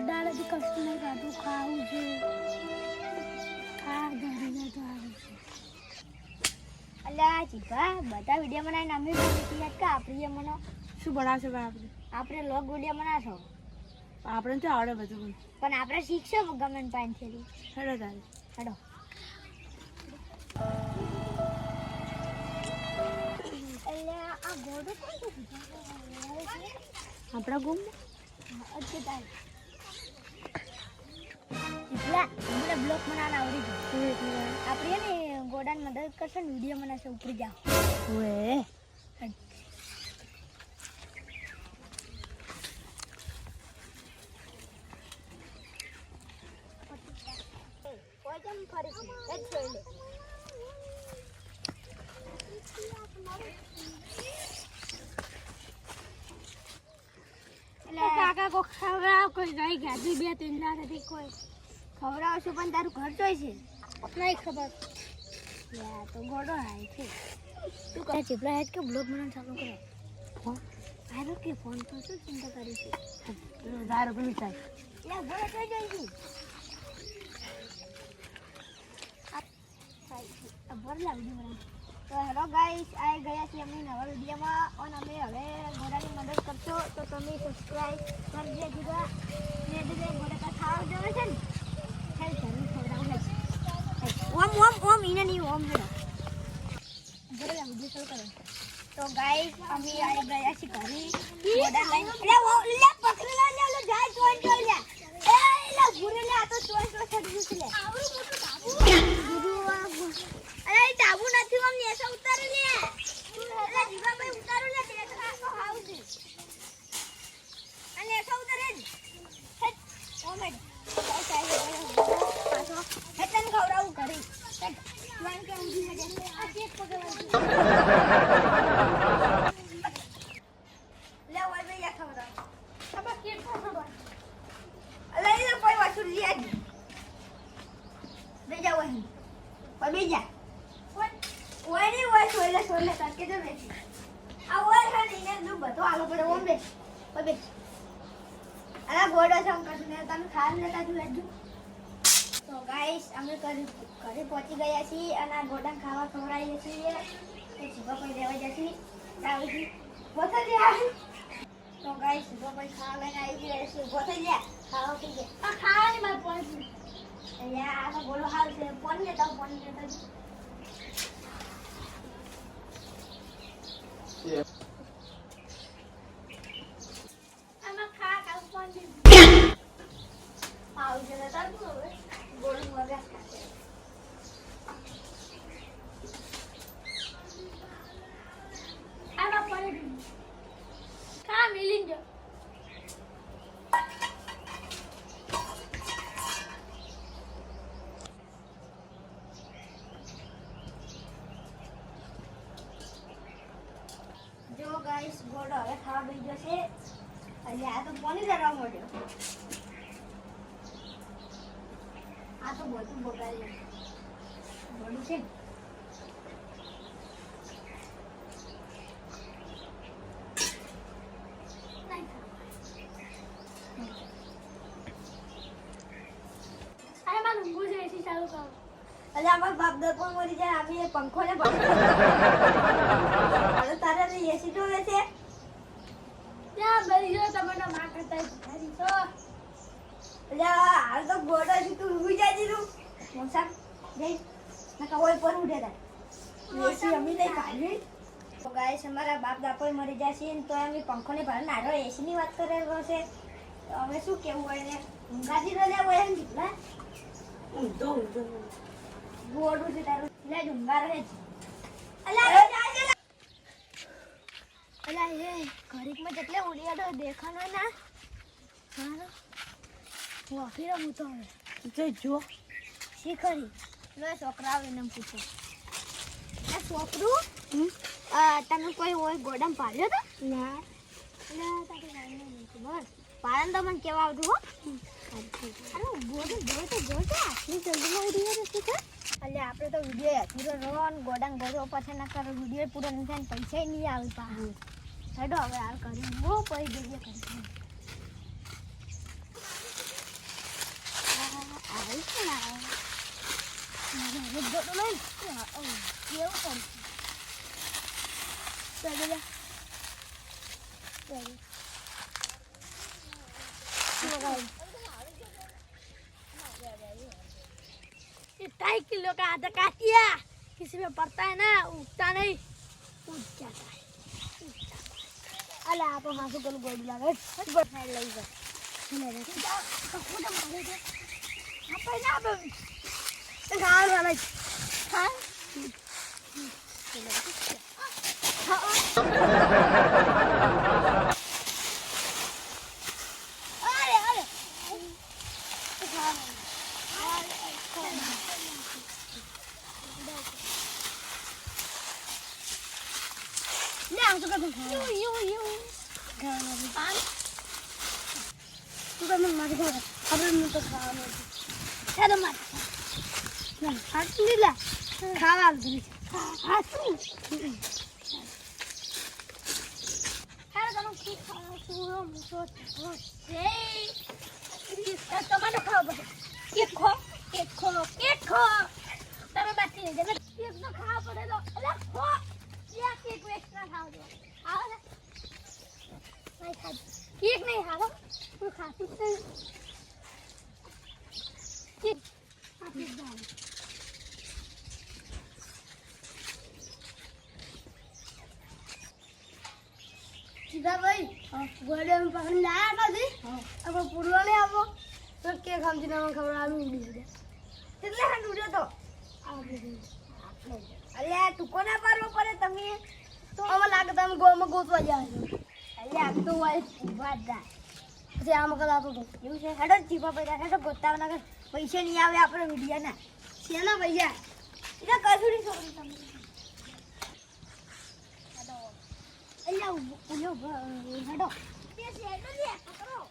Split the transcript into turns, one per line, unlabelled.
દાડાથી કશું નહીં ખાધું, ખાવું છે. ઘરે તો આવે છે. અલ્યા જીભા બધા વિડીયો બનાવીને અમે યાદ કા આપણે મને
શું બનાવશે ભાઈ
આપણે લોગ વિડીયો બનાવશો.
આપણે તો આવડે બધું
પણ આપણે શીખશો ગમે પાઈન થેલી.
હેડો તારે
હેડો. અલ્યા આ ગોડો કોણ છે?
આપણા ગુમ
અચ્છા તારે એટલા મને બ્લોક બનાવવા આવડી ગયું. આપણે ને ગોડાને મદદ કરશે ને વિડીયો બનાવશે ઉપર જાઓ.
ઓએ
કાકા કો ખવડાવ કોઈ નહીં ગાડી બે ત્રણ દાડાથી કોઈ ખવડાવશું પણ તારું ઘર જોઈ છે નહીં ખબર. યા તો ગોડો હાય છે. તું કહે ચીપડા હેડ કે બ્લોગ બનાવવાનું ચાલુ કરો. ફોન આરો કે ફોન તો શું ચિંતા કરી છે?
દારૂ પીવી થાય
યા ગોડો જોઈ જોઈ આ ભરલા વિડીયો બનાવ. તો હેલો ગાઈસ આ ગયા છીએ અમે નવા વિડીયોમાં અને અમે હવે ઘોડાની મદદ કરશો તો તમે સબસ્ક્રાઇબ કરજો દીવા ને દીવે ઘોડા ખાવા જવે છે ને હેલ જરૂર ખવડાવું છે. ઓમ ઓમ ઓમ ઇને ની ઓમ હેડો ઘરે વિડીયો ચાલુ કરો. તો ગાઈસ અમે આ ગયા છીએ ઘરે ઘોડા લઈને લે ઓ લે પકડી લે લે જાય જોઈ જોઈ લે એ લે ગુરે લે આ તો જોઈ જોઈ છડી છે લે આવડું મોટું ટાબુ અરે ટાબુ નથી મમ્મી એસા ઉતાર લે અરે જીવા ભાઈ ઉતારો લે તે તો આખો હાઉસ છે અને એસા ઉતારે જ ઓ મેડ પાછો હેતન ખવડાવું કરી વાન કે ઊંધી હે આ કેક પકડવા લે ઓય બે યા ખવડાવ ખબર કેક ખવડાવ લઈ લે કોઈ વાસુ લે જ બે જા વહી ઓય બે જા ઓય ની ઓય છોલે કાકે દે બેસી આ ઓય ખાલી ને દુ બધો આલો પડે ઓમ બે ઓય બે અલા ગોડો શંકર ને તમે ખાન લેતા જો એજુ. તો ગાઈસ અમે ઘરે પહોંચી ગયા છીએ અને આ ગોડા ખાવા ખવડાવીએ છીએ. એ જીવા કોઈ દેવા જશે તાવજી બોથે જા. તો ગાઈસ જીવા કોઈ ખાવા લઈને આવી ગયા છે. બોથે જા ખાવા પી ગયા આ ખાવાની માર પહોંચી યા આ તો બોલો હાલ છે ફોન લેતા આમાં ખા કાલ ફોન દે આવ જરા તાર હવે ગોળ મગા આમાં પડી ખા મિલિન જો ગાઈસ ગોડો હવે ખાવા બેસી જશે. અને આ તો પાણી ધરવા મળ્યો. આ તો બધું બગાડી ગોડું છે. અરે મારું ઊંઘું છે એસી ચાલુ કરો. અલે અમાર બાપ દરપો મરી જાય અમે પંખો ને અરે તારે ને એસી તો છે ત્યાં બરી જો તમને માં કરતા ઘરી તો અલે હાલ તો ગોડો છે તું ઉઈ જાય દીધું મોસા જઈ નકા ઓય પર ઉડે તા એસી અમે લઈ કાઢી. તો ગાઈસ અમારા બાપ દાપો મરી જાય છે તો અમે પંખો ને ભર નાડો એસી ની વાત કરેલો છે. તો હવે શું કેવું હોય ને ઊંઘાજી લે હોય એમ દીકલા ઊંધો ગોડું છે તારું લે ઊંઘા રહે છે. અલા અલા એ ઘરીકમાં જેટલે ઉડિયાડો દેખાનો ના હારો વાફીરો હું તો હવે
જો
શીખરી લો છોકરા આવે ને પૂછો આ છોકરું તમે કોઈ હોય ગોડામ પાડ્યો તો ના ના તારી નાની નહીં ખબર પાડન તો મને કેવા આવતું હો અરે ગોડું જોતો આટલી જલ્દીમાં ઉડિયાડો શીખે. એટલે આપણે તો વિડીયો પૂરો રોન ગોડાંગ ગોડો પછી ના કરો વિડીયો પૂરો નહીં થાય પૈસા નહીં આવે પાછું. હેડો હવે હાલ કરી બહુ પડી જઈએ કરી આવી છે ને ગોડો લઈ કેવું કરું ચાલ
ये 2.5 किलो का आधा काटिया किसी में पड़ता है ना उठता नहीं उठ जाता है
અલે આ તો માથું પેલું ગોડું લાગે બસ સાઈડ લઈ જાય ખાવાનું હાલે
हाँ
અરે અરે લે આમ તો કદમ તું તો મને મારી ખબર આપણે હું તો ખાવાનું ચાલો મારી હાથું લીલા ખાવા હાથું
Cara, eu não quis falar sobre você. Toma no cabo. Que Tama bati ni. Deve ir no cabo dele. Olha só. E aqui com extra cabo. Olha. Vai cá. Que nem ralo. Tu खाती से. Que. Aqui dá.
સીધા ભાઈ ગોડે પકડી લાયા નથી આપણે પૂરો નહીં આપો તો કે ખામજીને મને ખબર આવી ઉડી છે કેટલે ખાંડ ઉડ્યો તો અરે આ ટૂંકો ના પાડવો પડે તમે તો આમાં લાગે તમે ગોમાં ગોતવા જાવ છો અરે આ તો વાય વાત જાય પછી આમાં કદાચ તો એવું છે હેડો ચીપા પૈસા હેડો ગોતાવ ના પૈસા નહીં આવે આપણે વિડીયાના શેના પૈસા એટલે કસુરી છોકરી તમે અલ્યા ઉલ્યો હેડો
Esse é do Leco,